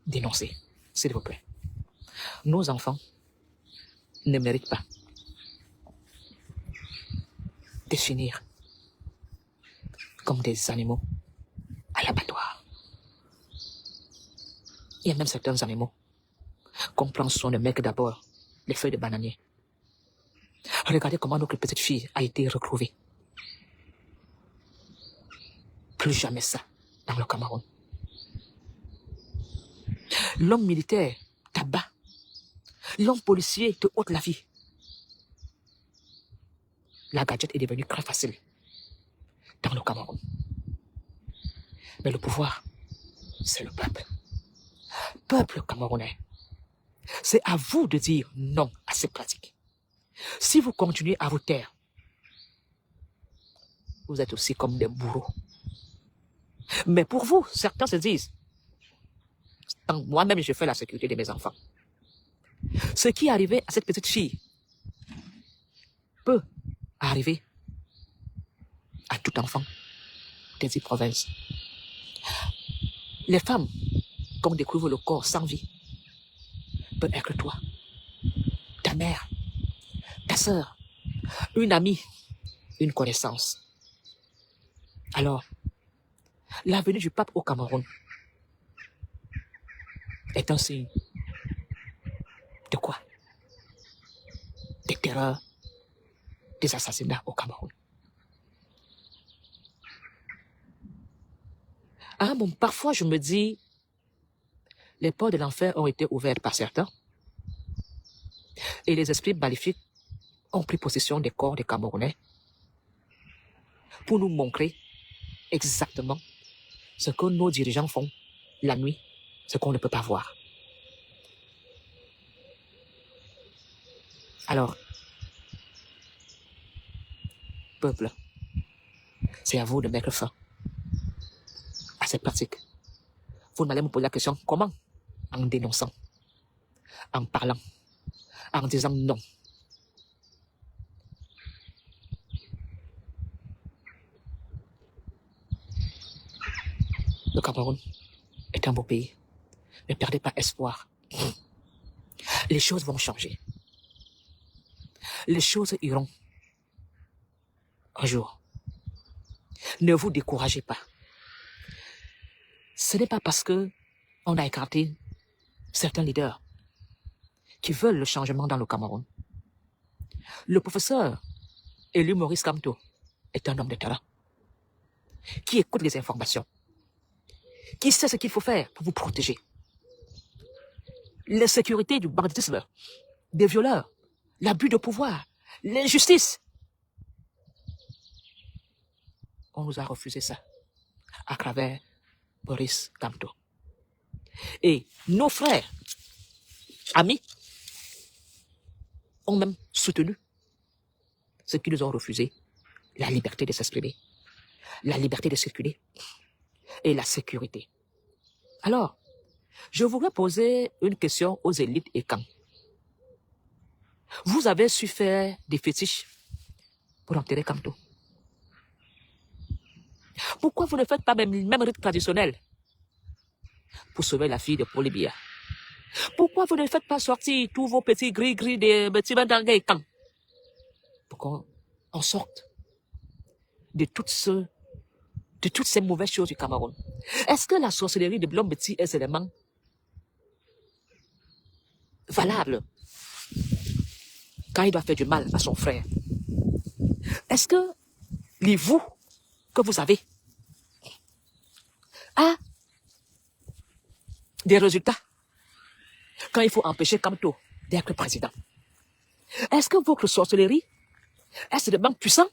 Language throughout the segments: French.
dénoncer, s'il vous plaît. Nos enfants ne méritent pas de finir comme des animaux à l'abattoir. Il y a même certains animaux qu'on prend soin de mettre d'abord les feuilles de bananier. Regardez comment notre petite fille a été retrouvée. Plus jamais ça dans le Cameroun. L'homme militaire t'abat. L'homme policier te ôte la vie. La gadget est devenue très facile dans le Cameroun. Mais le pouvoir, c'est le peuple. Peuple camerounais, c'est à vous de dire non à ces pratiques. Si vous continuez à vous taire, vous êtes aussi comme des bourreaux. Mais pour vous, certains se disent, moi-même je fais la sécurité de mes enfants. Ce qui est arrivé à cette petite fille peut arriver à tout enfant des 10 provinces. Les femmes, quand on découvre le corps sans vie, peut être toi, ta mère, ta sœur, une amie, une connaissance. Alors, la venue du pape au Cameroun est un signe de quoi? Des terreurs, des assassinats au Cameroun. Ah bon, parfois je me dis, les portes de l'enfer ont été ouvertes par certains et les esprits maléfiques ont pris possession des corps des Camerounais pour nous montrer exactement ce que nos dirigeants font la nuit, ce qu'on ne peut pas voir. Alors, peuple, c'est à vous de mettre fin à cette pratique. Vous m'allez me poser la question, comment? En dénonçant, en parlant, en disant non. Le Cameroun est un beau pays. Ne perdez pas espoir. Les choses vont changer. Les choses iront un jour. Ne vous découragez pas. Ce n'est pas parce que on a écarté certains leaders qui veulent le changement dans le Cameroun. Le professeur élu Maurice Kamto est un homme de talent qui écoute les informations, qui sait ce qu'il faut faire pour vous protéger. La sécurité du banditisme, des violeurs, l'abus de pouvoir, l'injustice. On nous a refusé ça à travers Maurice Kamto. Et nos frères, amis, ont même soutenu ceux qui nous ont refusé la liberté de s'exprimer, la liberté de circuler et la sécurité. Alors, je voudrais poser une question aux élites et camps. Vous avez su faire des fétiches pour enterrer Kamto. Pourquoi vous ne faites pas même rite traditionnel pour sauver la fille de Polybia? Pourquoi vous ne faites pas sortir tous vos petits gris-gris des petits bandangais et camps pour qu'on sorte de toutes ces mauvaises choses du Cameroun? Est-ce que la sorcellerie de Blom Petit est élément valable quand il doit faire du mal à son frère? Est-ce que les vous que vous avez a des résultats quand il faut empêcher Kamto d'être président? Est-ce que votre sorcellerie est élément puissant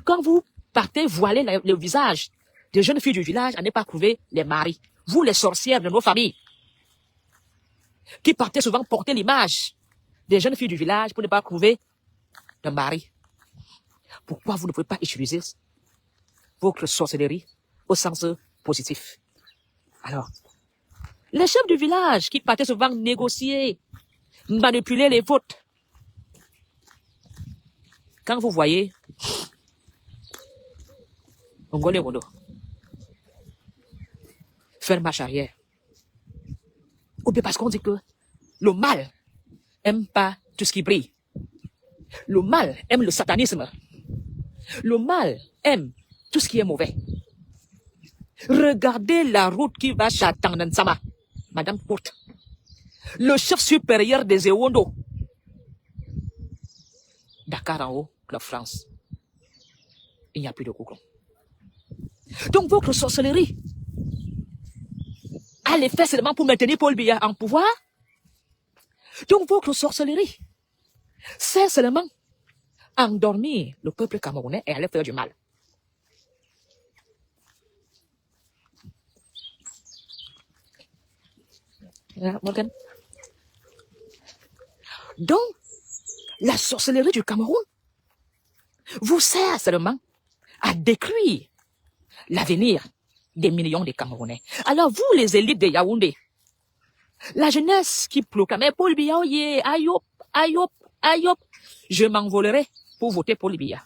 quand vous partez voiler le visage des jeunes filles du village à ne pas trouver les maris? Vous, les sorcières de nos familles, qui partez souvent porter l'image des jeunes filles du village pour ne pas trouver de mari. Pourquoi vous ne pouvez pas utiliser votre sorcellerie au sens positif? Alors, les chefs du village qui partaient souvent négocier, manipuler les votes, quand vous voyez Ngolé Mono faire marche arrière Ou bien parce qu'on dit que le mal aime pas tout ce qui brille. Le mal aime le satanisme. Le mal aime tout ce qui est mauvais. Regardez la route qui va chez Tangansama, Madame Courte. Le chef supérieur des Ewondo. Dakar en haut, Club France. Il n'y a plus de coucou. Donc votre sorcellerie a l'effet seulement pour maintenir Paul Biya en pouvoir. Donc votre sorcellerie sert seulement à endormir le peuple camerounais et à leur faire du mal. Morgan. Donc, la sorcellerie du Cameroun vous sert seulement à détruire l'avenir des millions de Camerounais. Alors vous, les élites de Yaoundé, la jeunesse qui proclamait Paul Biya, Ayop, Ayop, Ayop, je m'envolerai pour voter Paul Biya.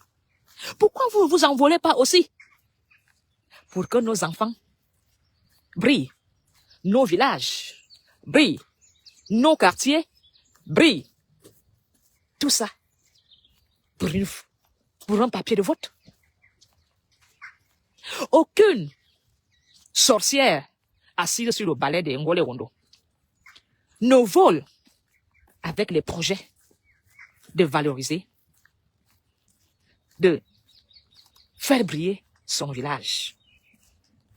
Pourquoi vous ne vous envolez pas aussi pour que nos enfants brillent, nos villages brillent, nos quartiers brillent. Tout ça pour un papier de vote. Aucune sorcière assise sur le balai de Ngole Wondo ne vole avec les projets de valoriser, de faire briller son village.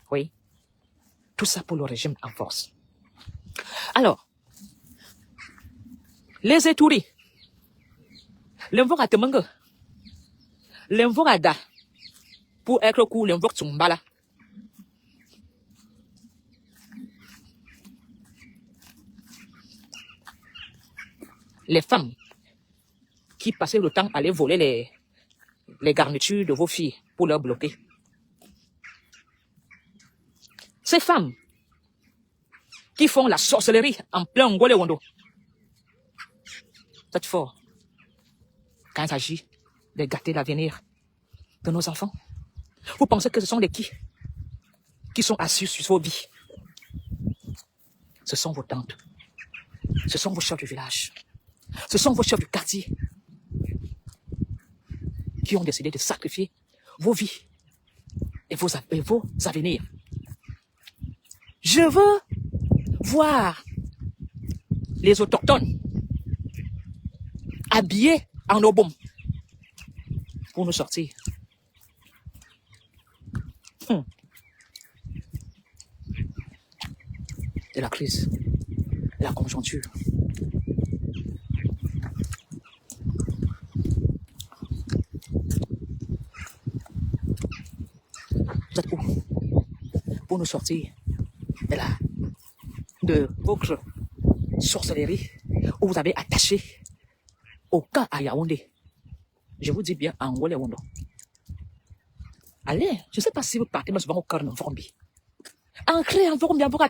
Oui, tout ça pour le régime en force. Alors, les étouris, l'invoque à Temengue, l'invoque à Da, pour être cool, l'invoque Tsumbala. Les femmes qui passaient le temps à aller voler les garnitures de vos filles pour leur bloquer. Ces femmes qui font la sorcellerie en plein Ngole Wondo. Cette fois, quand il s'agit de gâter l'avenir de nos enfants, vous pensez que ce sont les qui sont assis sur vos vies? Ce sont vos tantes, ce sont vos chefs du village, ce sont vos chefs du quartier qui ont décidé de sacrifier vos vies et vos avenirs. Je veux voir les autochtones habillés en obom pour nous sortir. De la crise, de la conjoncture. Vous êtes où pour nous sortir de votre sorcellerie où vous avez attaché au camp à Yaoundé? Je vous dis bien en Ngole Wondo. Allez, je ne sais pas si vous partez, mais souvent au cœur de Vormbi. Ancré en Vormbi, en Vormbi.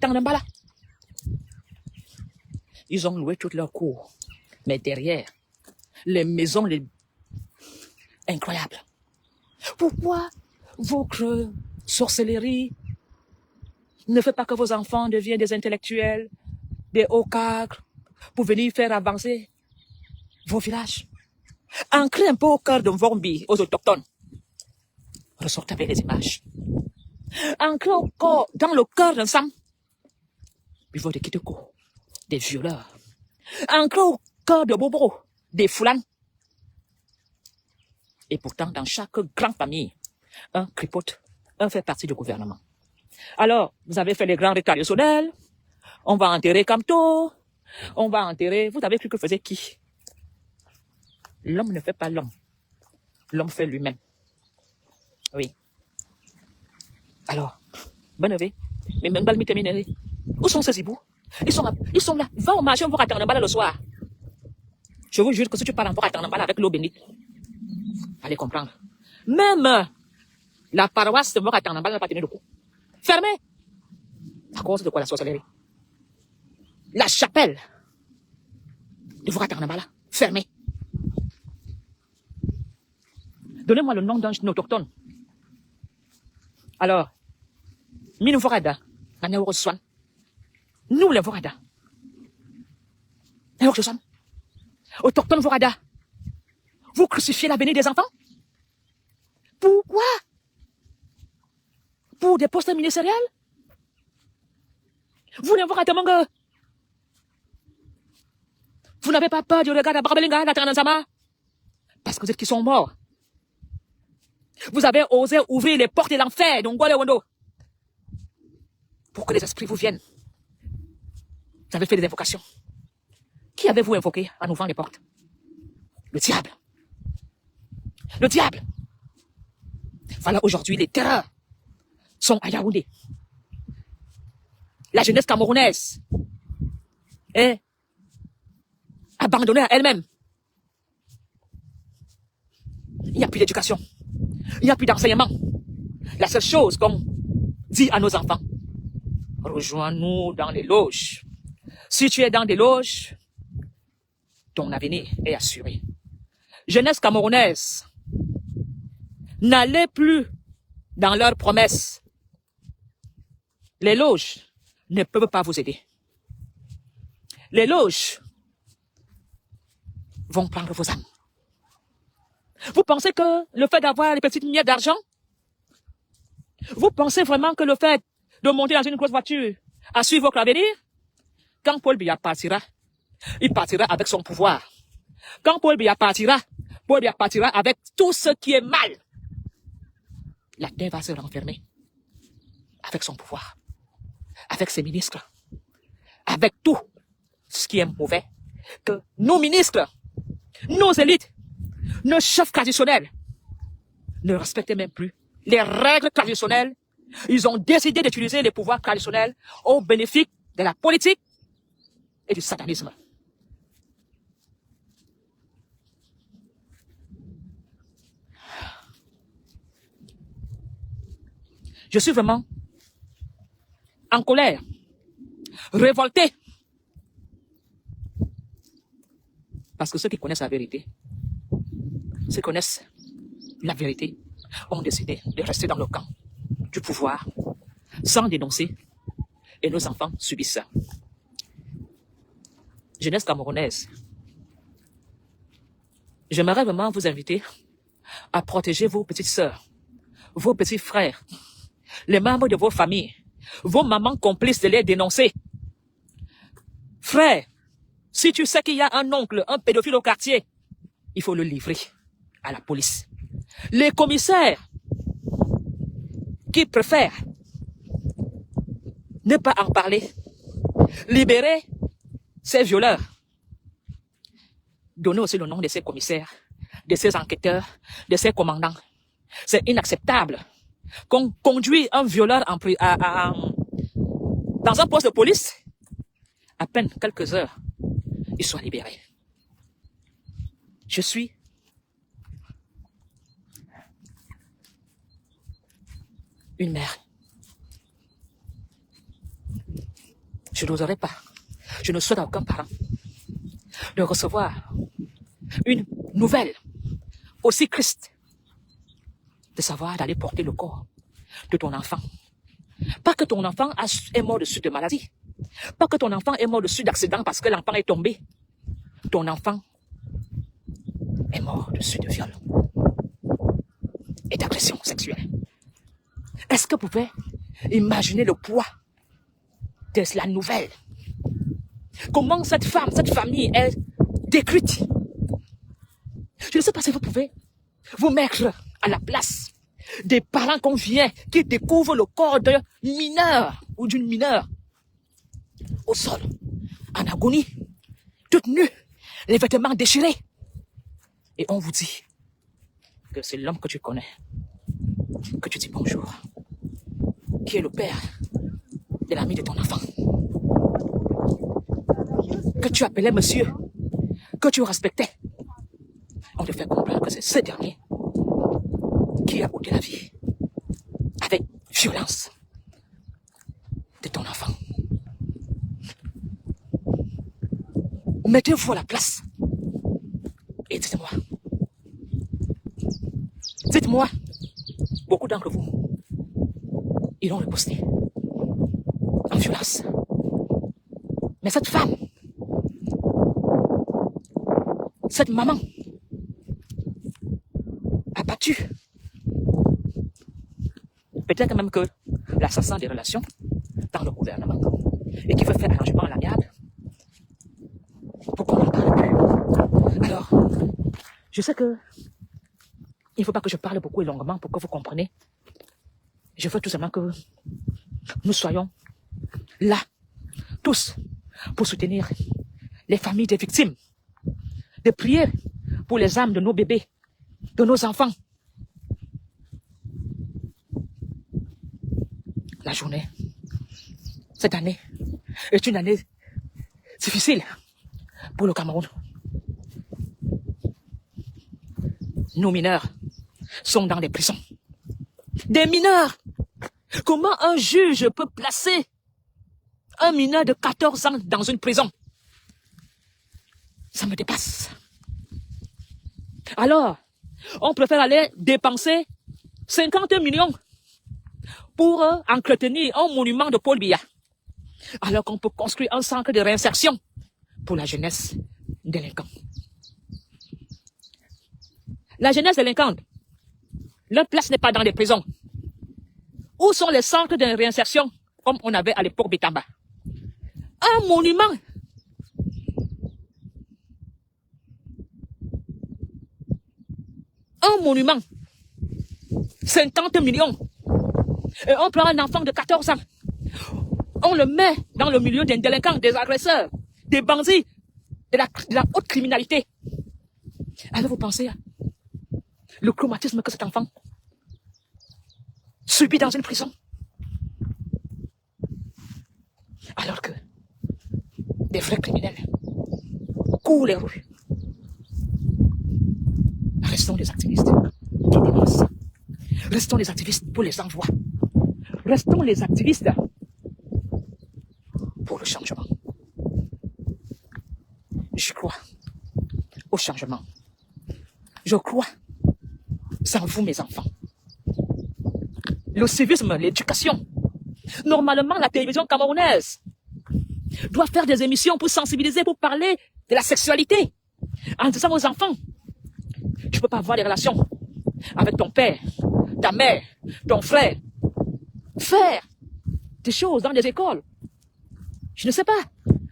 Ils ont loué toute leur cour. Mais derrière, les maisons incroyables. Pourquoi votre sorcellerie ne fait pas que vos enfants deviennent des intellectuels, des hauts cadres, pour venir faire avancer vos villages? Ancrez un peu au cœur de Vormbi, aux autochtones. Ressortez avec les images. Ancrez encore dans le cœur d'un Sam. Buveur de Kitoko, des violeurs. Ancrez au cœur de Bobo, des Foulans. Et pourtant, dans chaque grande famille, un cripote, un fait partie du gouvernement. Alors, vous avez fait les grands récits traditionnels. On va enterrer Kamto. On va enterrer... Vous avez cru que faisait qui? L'homme ne fait pas l'homme. L'homme fait lui-même. Oui. Alors, bonne année. Mais même pas le terminé. Où sont ces hiboux? Ils sont là. Va au marché, on va attendre un bal le soir. Je vous jure que si tu pars en attendre un bal avec l'eau bénite, allez comprendre. Même la paroisse de Moratanambala n'a pas tenu le coup. Fermée. À cause de quoi? La sorcellerie. La chapelle de Moratanambala, fermée. Donnez-moi le nom d'un autochtone. Alors, Minouvorada, nous les Vorada, Alors je somme. Autochtone Vorada. Vous crucifiez l'avenir des enfants? Pourquoi? Pour des postes ministériels? Vous n'avez pas vous n'avez pas peur du regard de Barbelinga, la Tanansama? Parce que vous êtes qui sont morts. Vous avez osé ouvrir les portes de l'enfer, donc pour que les esprits vous viennent. Vous avez fait des invocations. Qui avez-vous invoqué en ouvrant les portes? Le diable. Le diable. Voilà, aujourd'hui, les terreurs sont à Yaoundé. La jeunesse camerounaise est abandonnée à elle-même. Il n'y a plus d'éducation. Il n'y a plus d'enseignement. La seule chose qu'on dit à nos enfants, rejoins-nous dans les loges. Si tu es dans des loges, ton avenir est assuré. Jeunesse camerounaise, n'allez plus dans leurs promesses. Les loges ne peuvent pas vous aider. Les loges vont prendre vos âmes. Vous pensez que le fait d'avoir les petites miettes d'argent, vous pensez vraiment que le fait de monter dans une grosse voiture assure votre avenir? Quand Paul Biya partira, il partira avec son pouvoir. Quand Paul Biya partira avec tout ce qui est mal. La terre va se renfermer avec son pouvoir, avec ses ministres, avec tout ce qui est mauvais, que nos ministres, nos élites, nos chefs traditionnels ne respectaient même plus les règles traditionnelles. Ils ont décidé d'utiliser les pouvoirs traditionnels au bénéfice de la politique et du satanisme. Je suis vraiment en colère, révolté. Parce que ceux qui connaissent la vérité, ceux qui connaissent la vérité, ont décidé de rester dans le camp du pouvoir, sans dénoncer, et nos enfants subissent ça. Jeunesse camerounaise, j'aimerais vraiment vous inviter à protéger vos petites sœurs, vos petits frères, les membres de vos familles, vos mamans complices de les dénoncer. Frère, si tu sais qu'il y a un oncle, un pédophile au quartier, il faut le livrer à la police. Les commissaires qui préfèrent ne pas en parler, libérer ces violeurs, donner aussi le nom de ces commissaires, de ces enquêteurs, de ces commandants. C'est inacceptable qu'on conduit un violeur dans un poste de police, à peine quelques heures, il soit libéré. Je suis une mère. Je n'oserais pas, je ne souhaite à aucun parent de recevoir une nouvelle aussi triste, de savoir d'aller porter le corps de ton enfant. Pas que ton enfant est mort de suite de maladie, pas que ton enfant est mort de suite d'accident parce que l'enfant est tombé. Ton enfant est mort de suite de viol et d'agression sexuelle. Est-ce que vous pouvez imaginer le poids de la nouvelle? Comment cette femme, cette famille est détruite? Je ne sais pas si vous pouvez vous mettre à la place des parents qu'on vient, qui découvrent le corps d'un mineur ou d'une mineure au sol, en agonie, toute nue, les vêtements déchirés. Et on vous dit que c'est l'homme que tu connais, que tu dis bonjour, qui est le père de l'ami de ton enfant, que tu appelais monsieur, que tu respectais. On te fait comprendre que c'est ce dernier qui a ôté la vie avec violence de ton enfant. Mettez-vous à la place et dites-moi. Dites-moi, beaucoup d'entre vous iront riposter en violence. Mais cette femme cette maman abattue. Peut-être même que l'assassin des relations dans le gouvernement et qui veut faire arrangement à l'amiable pour qu'on n'en parle plus. Alors, je sais que il ne faut pas que je parle beaucoup et longuement pour que vous compreniez. Je veux tout simplement que nous soyons là, tous, pour soutenir les familles des victimes, de prier pour les âmes de nos bébés, de nos enfants. La journée, cette année, est une année difficile pour le Cameroun. Nos mineurs sont dans les prisons. Des mineurs! Comment un juge peut placer un mineur de 14 ans dans une prison? Ça me dépasse. Alors, on préfère aller dépenser 50 millions pour entretenir un monument de Paul Biya, alors qu'on peut construire un centre de réinsertion pour la jeunesse délinquante. La jeunesse délinquante, leur place n'est pas dans les prisons. Où sont les centres de réinsertion comme on avait à l'époque Bétamba? Un monument. Un monument. 50 millions. Et on prend un enfant de 14 ans. On le met dans le milieu des délinquants, des agresseurs, des bandits, de la haute criminalité. Alors vous pensez à le traumatisme que cet enfant subit dans une prison. Alors que des vrais criminels courent les rues. Restons des activistes qui dénoncent. Restons des activistes pour les envois. Restons les activistes pour le changement. Je crois au changement. Je crois sans vous, mes enfants. Le civisme, l'éducation. Normalement, la télévision camerounaise doit faire des émissions pour sensibiliser, pour parler de la sexualité. En disant aux enfants, tu ne peux pas avoir des relations avec ton père, ta mère, ton frère. Faire des choses dans des écoles. Je ne sais pas.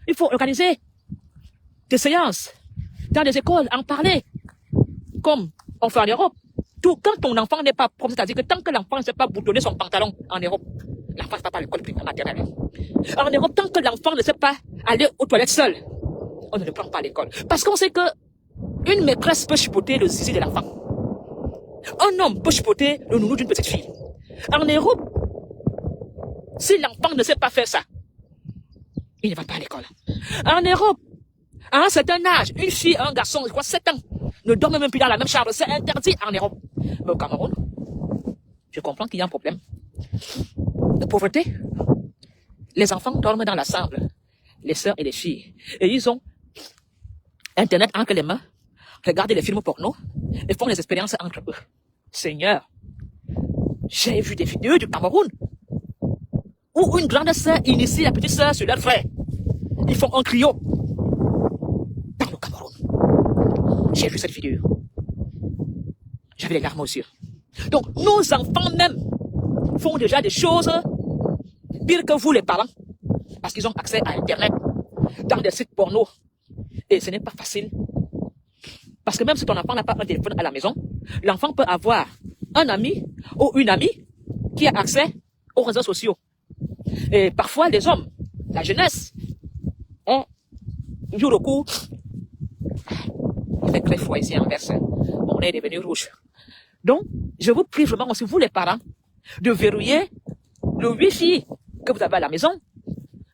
Il faut organiser des séances dans des écoles, en parler, comme on fait en Europe. Tout, quand ton enfant n'est pas propre, c'est-à-dire que tant que l'enfant ne sait pas boutonner son pantalon en Europe, l'enfant ne va pas à l'école primaire maternelle. En Europe, tant que l'enfant ne sait pas aller aux toilettes seul, on ne le prend pas à l'école. Parce qu'on sait que une maîtresse peut chipoter le zizi de l'enfant. Un homme peut chipoter le nounou d'une petite fille. En Europe, si l'enfant ne sait pas faire ça, il ne va pas à l'école. En Europe, à un certain âge, une fille, un garçon, je crois 7 ans, ne dorment même plus dans la même chambre. C'est interdit en Europe. Mais au Cameroun, je comprends qu'il y a un problème de pauvreté. Les enfants dorment dans la chambre, les sœurs et les filles. Et ils ont Internet entre les mains, regardent les films porno et font les expériences entre eux. Seigneur, j'ai vu des vidéos du Cameroun où une grande sœur initie la petite sœur sur leur frère. Ils font un trio dans le Cameroun. J'ai vu cette vidéo. J'avais les larmes aux yeux. Donc, nos enfants même font déjà des choses pires que vous, les parents, parce qu'ils ont accès à Internet, dans des sites porno. Et ce n'est pas facile. Parce que même si ton enfant n'a pas un téléphone à la maison, l'enfant peut avoir un ami ou une amie qui a accès aux réseaux sociaux. Et parfois, les hommes, la jeunesse, joue le coup. Il fait très froid ici à Anvers. On est devenu rouge. Donc, je vous prie vraiment aussi, vous les parents, de verrouiller le Wi-Fi que vous avez à la maison,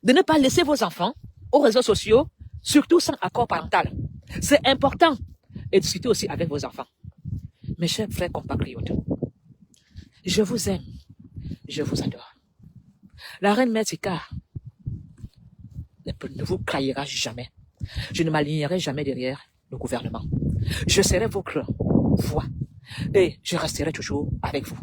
de ne pas laisser vos enfants aux réseaux sociaux, surtout sans accord parental. C'est important. Et discuter aussi avec vos enfants. Mes chers frères compatriotes, je vous aime, je vous adore. La reine Mère Tika ne vous trahira jamais. Je ne m'alignerai jamais derrière le gouvernement. Je serai votre voix et je resterai toujours avec vous.